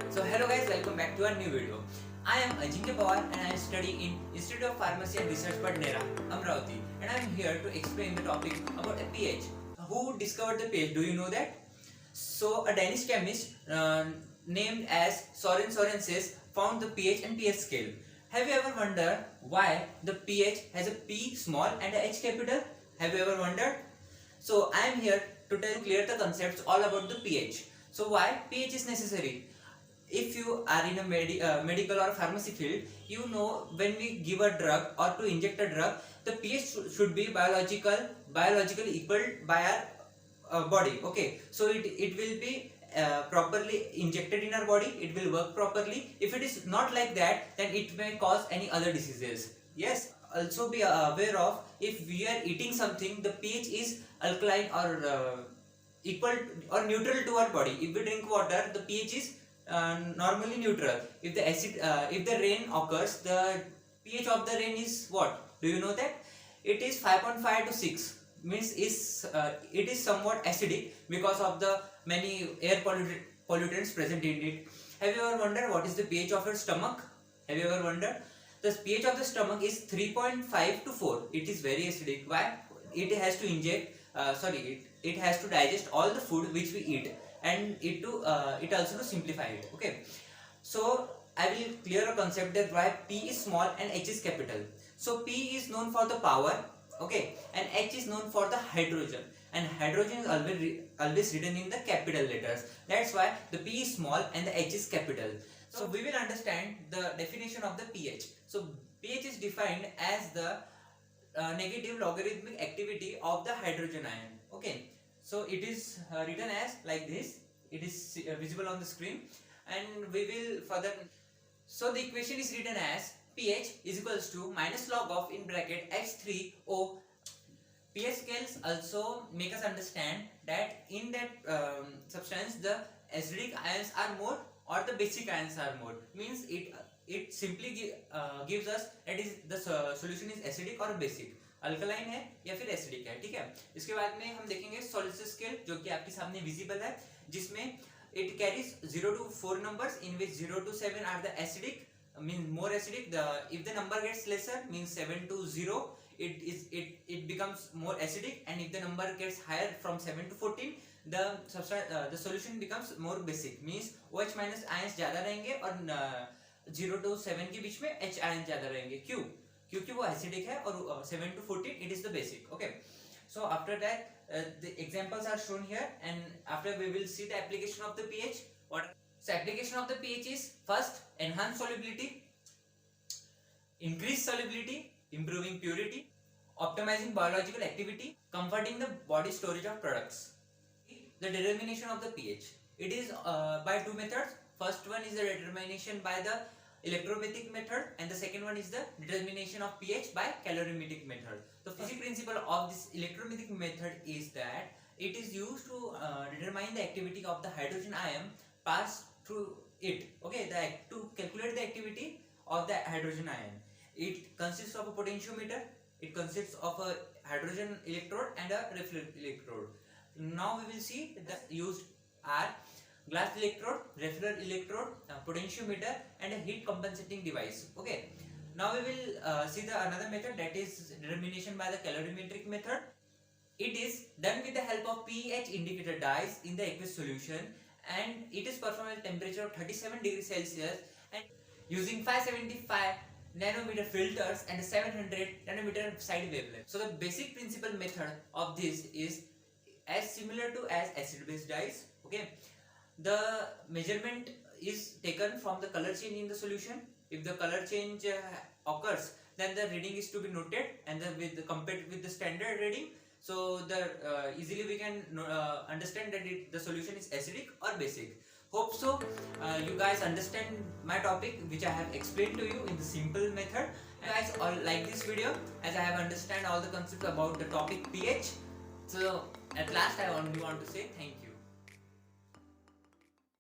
So hello guys, welcome back to our new video. I am Ajinkya Pawar and I study in Institute of Pharmacy and Research Padnera, Amravati, and I am here to explain the topic about a pH. Who discovered the pH? Do you know that? So a Danish chemist named as Søren Sørensen found the pH and pH scale. Have you ever wondered why the pH has a P small and a H capital? Have you ever wondered? So I am here to clear the concepts all about the pH. So why pH is necessary? If you are in a medical or pharmacy field, you know when we give a drug or to inject a drug, the pH should be biologically equal by our body. Okay, so it will be properly injected in our body, it will work properly. If it is not like that, then it may cause any other diseases. Yes, also be aware of, if we are eating something, the pH is alkaline or equal or neutral to our body. If we drink water, the pH is normally neutral. If the rain occurs, the pH of the rain is what? Do you know that? It is 5.5 to 6. Means it is somewhat acidic because of the many air pollutants present in it. Have you ever wondered what is the pH of your stomach? Have you ever wondered? The pH of the stomach is 3.5 to 4. It is very acidic. Why? It has to it has to digest all the food which we eat, and it also to simplify it. Okay, so I will clear a concept that why P is small and H is capital. So P is known for the power, okay, and H is known for the hydrogen, and hydrogen is always written in the capital letters. That's why the P is small and the H is capital. So we will understand the definition of the pH. So pH is defined as the negative logarithmic activity of the hydrogen ion. Okay, so it is written as like this. It is visible on the screen, and we will further. So the equation is written as pH is equals to minus log of in bracket H3O. pH scales also make us understand that in that substance the acidic ions are more or the basic ions are more. Means it simply gives us that is the solution is acidic or basic, alkaline है या फिर acidic है. ठीक है, इसके बाद में हम देखेंगे सॉलिड स्केल जो कि आपके सामने विजिबल है, जिसमें it carries 0 to 4 numbers in which 0 to 7 are the acidic, means more acidic. If the number gets lesser, means 7 to 0, it becomes more acidic, and if the number gets higher from 7 to 14, the solution becomes more basic. Means OH minus ions ज्यादा रहेंगे और 0 to 7 के बीच में H ions ज्यादा रहेंगे. क्यों? क्योंकि वो एसिडिक है, और 7 to 14 it is the basic. Okay, so after that the examples are shown here, and after we will see the application of the pH. So application of the pH is first enhance solubility, increase solubility, improving purity, optimizing biological activity, comforting the body storage of products. The determination of the pH, it is by two methods. First one is the determination by the electrometric method, and the second one is the determination of pH by calorimetric method. The basic principle of this electrometric method is that it is used to determine the activity of the hydrogen ion passed through it. Okay, to calculate the activity of the hydrogen ion, it consists of a potentiometer, it consists of a hydrogen electrode and a reflector electrode. Now we will see the used are glass electrode, reflector electrode, potentiometer, and a heat compensating device. Okay, now we will see the another method, that is determination by the calorimetric method. It is done with the help of pH indicator dyes in the aqueous solution, and it is performed at a temperature of 37 degrees Celsius and using 575 nanometer filters and 700 nanometer side wavelength. So the basic principal method of this is as similar to as acid base dyes. Okay, the measurement is taken from the color change in the solution. If the color change occurs, then the reading is to be noted, and compared with the standard reading, so easily we can understand that the solution is acidic or basic. Hope so you guys understand my topic, which I have explained to you in the simple method. You guys all like this video, as I have understand all the concepts about the topic pH. So at last I only want to say thank you.